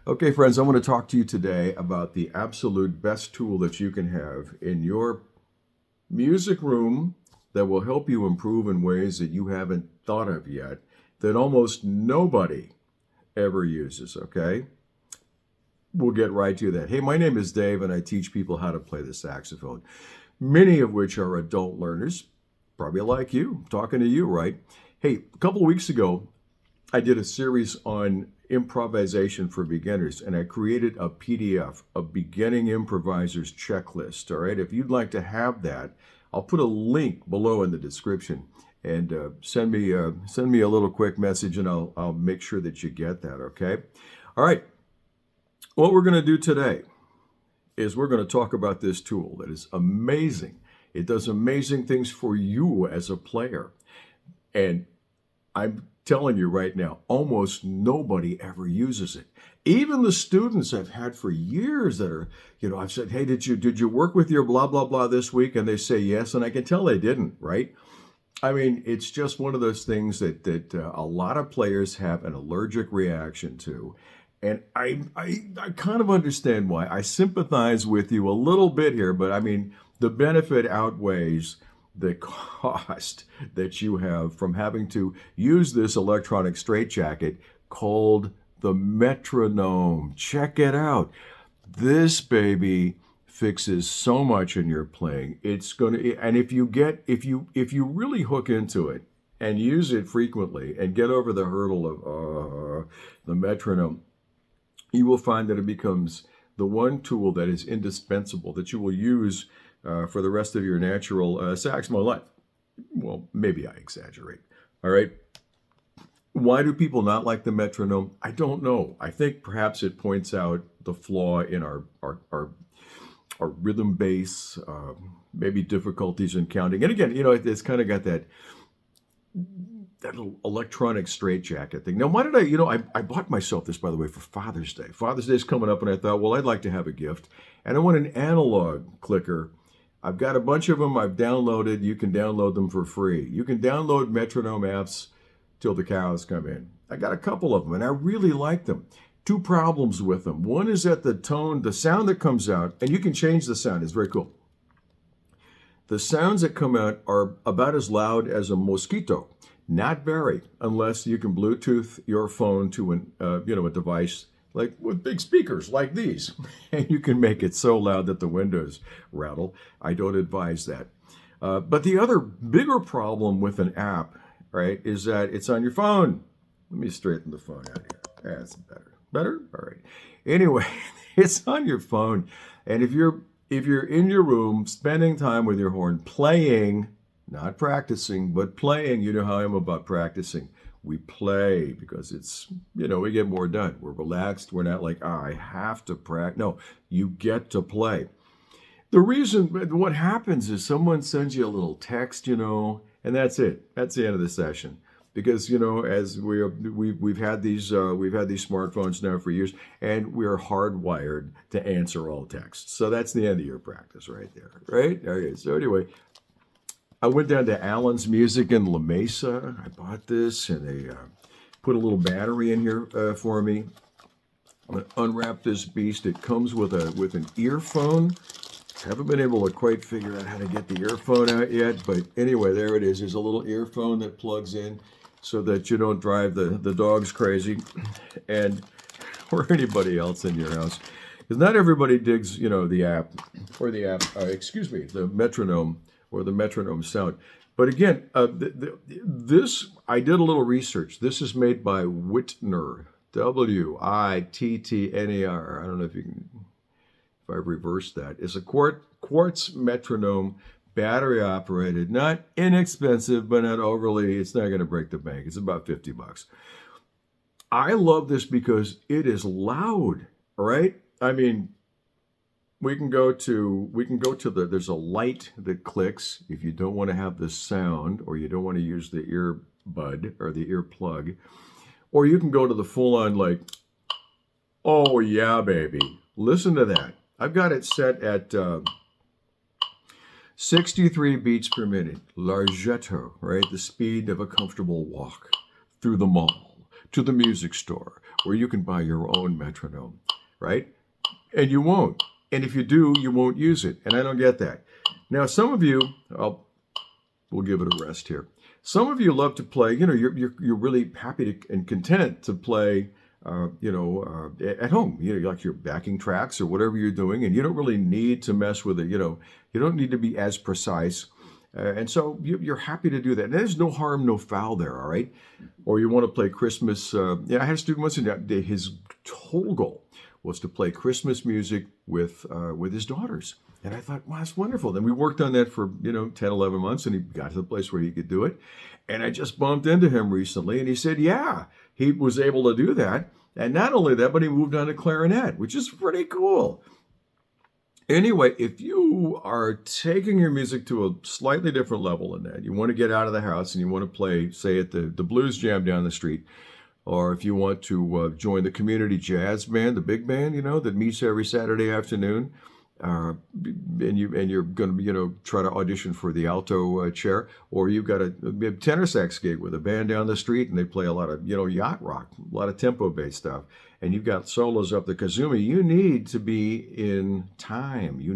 Okay, friends, I want to talk to you today about the absolute best tool that you can have in your music room that will help you improve in ways that you haven't thought of yet, that almost nobody ever uses, okay? We'll get right to that. Hey, my name is Dave, and I teach people how to play the saxophone, many of which are adult learners, probably like you, talking to you, right? Hey, a couple of weeks ago, I did a series on improvisation for beginners, and I created a PDF, a beginning improviser's checklist. All right, if you'd like to have that, I'll put a link below in the description, and send me a little quick message, and I'll make sure that you get that. Okay. All right. What we're going to do today is we're going to talk about this tool that is amazing. It does amazing things for you as a player, and I'm telling you right now, almost nobody ever uses it. Even the students I've had for years that are, I've said, hey, did you work with your blah, blah, blah this week? And they say yes, and I can tell they didn't, right? I mean, it's just one of those things that a lot of players have an allergic reaction to. And I kind of understand why. I sympathize with you a little bit here, but I mean, the benefit outweighs the cost that you have from having to use this electronic straitjacket called the Metronome. Check it out. This baby fixes so much in your playing. It's going to, and if you really hook into it and use it frequently and get over the hurdle of the metronome, you will find that it becomes the one tool that is indispensable that you will use for the rest of your natural saxophone life. Well, maybe I exaggerate. All right. Why do people not like the metronome? I don't know. I think perhaps it points out the flaw in our rhythm base, maybe difficulties in counting. And again, it's kind of got that little electronic straitjacket thing. Now, why did I bought myself this, by the way, for Father's Day. Father's Day is coming up, and I thought, well, I'd like to have a gift, and I want an analog clicker. I've got a bunch of them I've downloaded. You can download them for free. You can download metronome apps till the cows come in. I got a couple of them, and I really like them. Two problems with them. One is that the tone, the sound that comes out, and you can change the sound. It's very cool. The sounds that come out are about as loud as a mosquito. Not very, unless you can Bluetooth your phone to a device like with big speakers like these, and you can make it so loud that the windows rattle. I don't advise that. But the other bigger problem with an app, right, is that it's on your phone. Let me straighten the phone out here. That's better. Better? All right. Anyway, it's on your phone, and if you're in your room spending time with your horn playing, not practicing, but playing, you know how I am about practicing. We play because it's, we get more done. We're relaxed. We're not like, I have to practice. No, you get to play. The reason, what happens is someone sends you a little text, and that's it. That's the end of the session. Because, as we've had these smartphones now for years, and we're hardwired to answer all texts. So that's the end of your practice right there, right? Okay, so anyway, I went down to Allen's Music in La Mesa. I bought this, and they put a little battery in here for me. I'm going to unwrap this beast. It comes with an earphone. Haven't been able to quite figure out how to get the earphone out yet, but anyway, there it is. There's a little earphone that plugs in so that you don't drive the dogs crazy, and or anybody else in your house, because not everybody digs, the app, the metronome, or the metronome sound. But again, this, I did a little research. This is made by Whitner, Wittner. I don't know if I reverse that. It's a quartz metronome, battery operated, not inexpensive, but not overly, it's not going to break the bank. It's about $50. I love this because it is loud, right? I mean, we can go to there's a light that clicks if you don't want to have the sound, or you don't want to use the earbud or the earplug, or you can go to the full on, like, oh yeah, baby. Listen to that. I've got it set at 63 beats per minute. Larghetto, right? The speed of a comfortable walk through the mall, to the music store, where you can buy your own metronome, right? And you won't. And if you do, you won't use it. And I don't get that. Now, some of you, we'll give it a rest here. Some of you love to play, you're really happy and content to play, at home, like your backing tracks or whatever you're doing, and you don't really need to mess with it. You don't need to be as precise. And so you're happy to do that. And there's no harm, no foul there, all right? Or you want to play Christmas. I had a student once, and his whole goal was to play Christmas music with his daughters. And I thought, wow, that's wonderful. Then we worked on that for, 10, 11 months, and he got to the place where he could do it. And I just bumped into him recently, and he said, yeah, he was able to do that. And not only that, but he moved on to clarinet, which is pretty cool. Anyway, if you are taking your music to a slightly different level than that, you want to get out of the house and you want to play, say, at the blues jam down the street, or if you want to join the community jazz band, the big band, that meets every Saturday afternoon, and you're going to try to audition for the alto chair, or you've got a tenor sax gig with a band down the street and they play a lot of yacht rock, a lot of tempo based stuff, and you've got solos up the kazooie. You need to be in time. You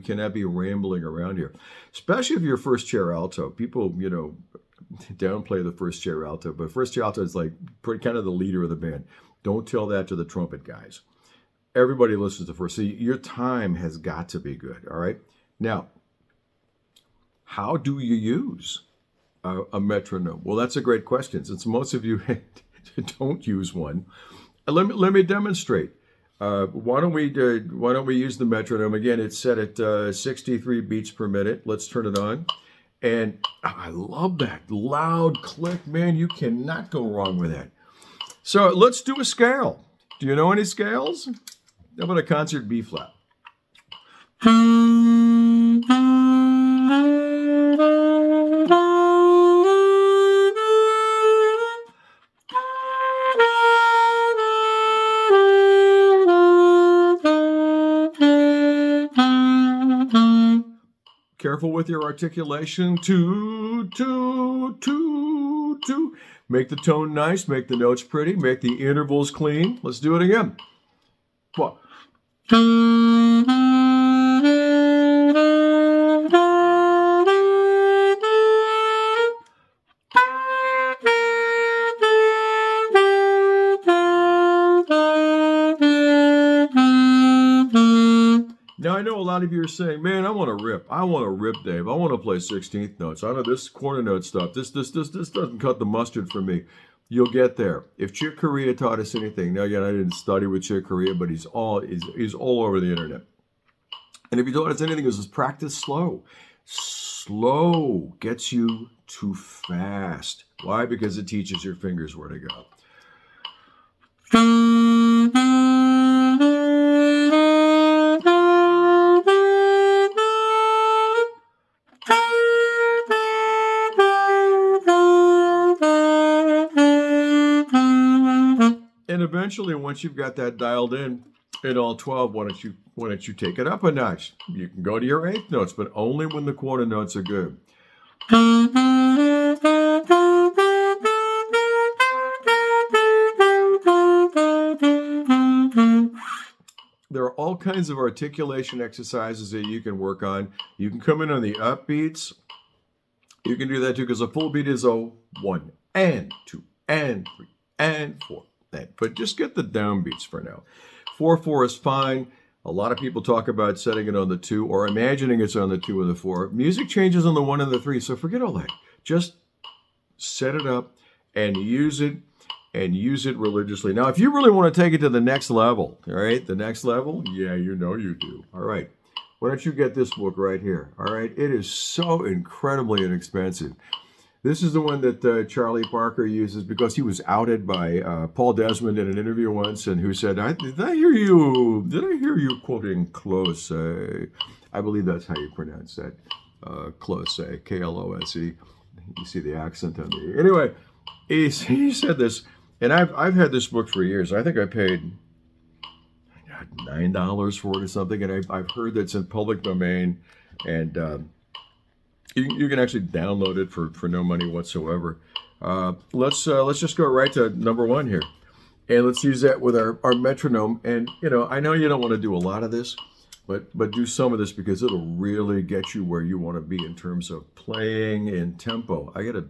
cannot be rambling around here, especially if you're first chair alto. People downplay the first chair alto, but first chair alto is like kind of the leader of the band. Don't tell that to the trumpet guys. Everybody listens to first. So your time has got to be good, all right? Now, how do you use a metronome? Well, that's a great question. Since most of you don't use one, let me demonstrate. Why don't we use the metronome? Again, it's set at 63 beats per minute. Let's turn it on. And I love that loud click, man. You cannot go wrong with that. So let's do a scale. Do you know any scales? How about a concert B flat? Careful with your articulation. Two, two, two, two. Make the tone nice. Make the notes pretty. Make the intervals clean. Let's do it again. One. Now, I know a lot of you are saying, man, I want to rip. I want to rip, Dave. I want to play 16th notes. I know this quarter note stuff. This doesn't cut the mustard for me. You'll get there. If Chick Corea taught us anything, now again, I didn't study with Chick Corea, but he's all over the internet. And if he taught us anything, it was just practice slow. Slow gets you too fast. Why? Because it teaches your fingers where to go. And eventually, once you've got that dialed in all 12, why don't you take it up a notch? You can go to your eighth notes, but only when the quarter notes are good. There are all kinds of articulation exercises that you can work on. You can come in on the upbeats. You can do that too, because a full beat is 1 and 2 and 3 and 4. But just get the downbeats for now. 4/4 is fine. A lot of people talk about setting it on the 2 or imagining it's on the 2 and the 4. Music changes on the 1 and the 3, so forget all that. Just set it up and use it religiously. Now, if you really want to take it to the next level, all right, the next level, yeah, you do. All right, why don't you get this book right here? All right, it is so incredibly inexpensive. This is the one that Charlie Parker uses because he was outed by Paul Desmond in an interview once, and who said, "Did I hear you quoting Close?" I believe that's how you pronounce that, Close, Klose. You see the accent on the. Anyway, he said this, and I've had this book for years. I think I paid $9 for it or something, and I've heard that it's in public domain, and. You can actually download it for no money whatsoever. Let's just go right to number 1 here. And let's use that with our metronome. And, I know you don't want to do a lot of this, but do some of this because it'll really get you where you want to be in terms of playing in tempo. I got a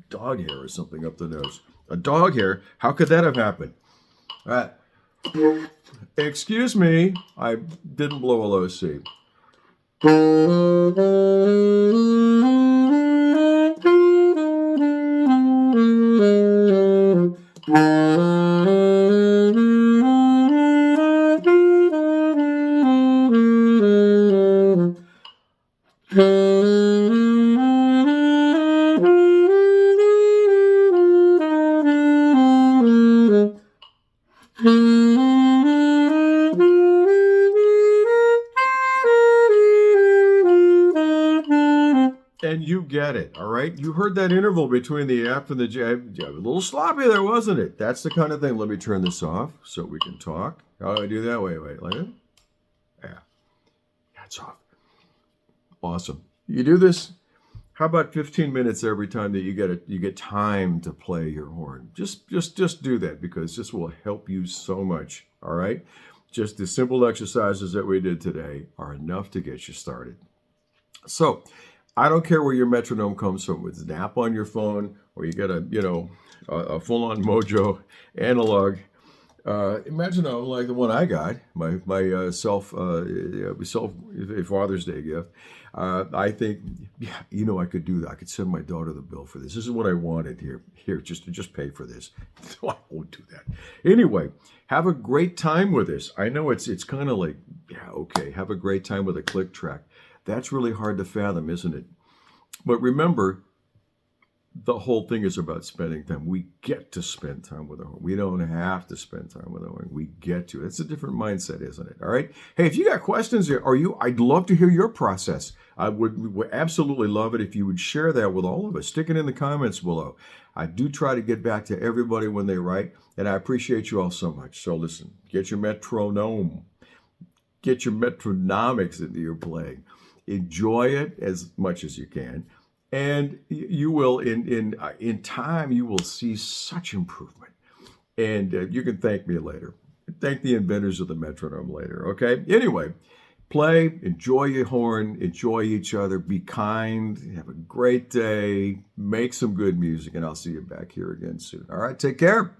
dog hair or something up the nose. A dog hair? How could that have happened? All right. Excuse me, I didn't blow a low C. And you get it, all right? You heard that interval between the F and the J. A little sloppy there, wasn't it? That's the kind of thing. Let me turn this off so we can talk. How do I do that? Wait, like that? Yeah, that's off. Awesome. You do this. How about 15 minutes every time that you get time to play your horn? Just do that because this will help you so much, all right? Just the simple exercises that we did today are enough to get you started. So, I don't care where your metronome comes from, with an app on your phone, or you get a full-on Mojo analog metronome like the one I got, my self Father's Day gift. I think, I could do that. I could send my daughter the bill for this. This is what I wanted here. Here, just pay for this. So I won't do that. Anyway, have a great time with this. I know it's kind of like, okay, have a great time with a click track. That's really hard to fathom, isn't it? But remember, the whole thing is about spending time. We get to spend time with our horn. We don't have to spend time with our horn. We get to. It's a different mindset, isn't it? All right. Hey, if you got questions, I'd love to hear your process. I would absolutely love it if you would share that with all of us. Stick it in the comments below. I do try to get back to everybody when they write, and I appreciate you all so much. So listen, get your metronome, get your metronomics into your playing. Enjoy it as much as you can, and you will in time you will see such improvement. And you can thank me later. Thank the inventors of the metronome later. Okay. Anyway, play, enjoy your horn, enjoy each other, be kind, have a great day, make some good music, and I'll see you back here again soon. All right. Take care.